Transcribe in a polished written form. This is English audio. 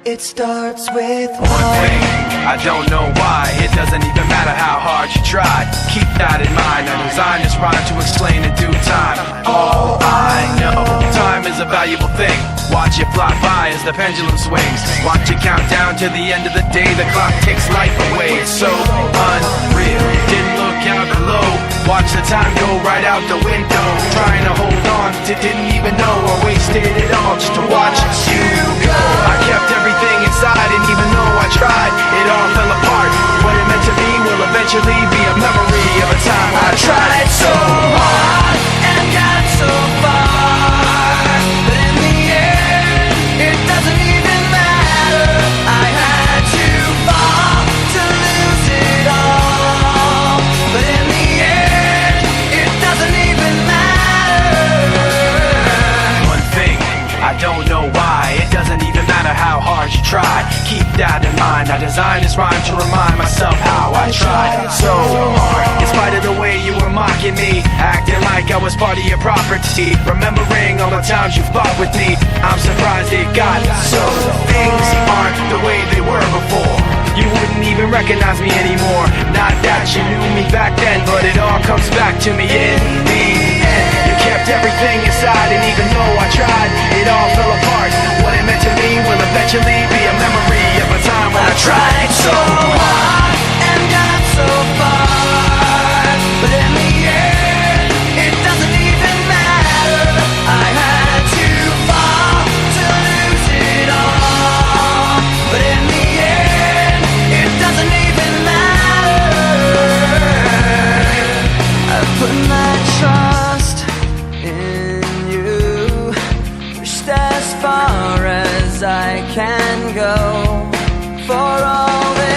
It starts with one thing, I don't know why. It doesn't even matter how hard you try. Keep that in mind. I designed this rhyme to explain in due time. All I know, time is a valuable thing. Watch it fly by as the pendulum swings. Watch it count down to the end of the day. The clock takes life away. It's so unreal. Didn't look out below. Watch the time go right out the window. Trying to hold on to didn't even know I wasted it all just to watch you go. I kept everything inside, and even though I tried, it all fell apart. What it meant to be will eventually be a memory of a time I tried so hard and got so far, but in the end, it doesn't even matter. I had to fall to lose it all, but in the end, it doesn't even matter. One thing, I don't know why. It doesn't even matter how hard you try. Keep that in mind. I designed this rhyme to remind myself how I tried so hard. In spite of the way you were mocking me, acting like I was part of your property, remembering all the times you fought with me, I'm surprised it got so. Things aren't the way they were before. You wouldn't even recognize me anymore. Not that you knew me back then, but it all comes back to me in the end. You kept everything inside, and even though I tried, it all fell apart. What it meant to me will eventually be a memory of a time when I tried so hard and got so far, but in the end, it doesn't even matter. I had to fall to lose it all, but in the end, it doesn't even matter. I put my trust in you, pushed as far as I can go for all this.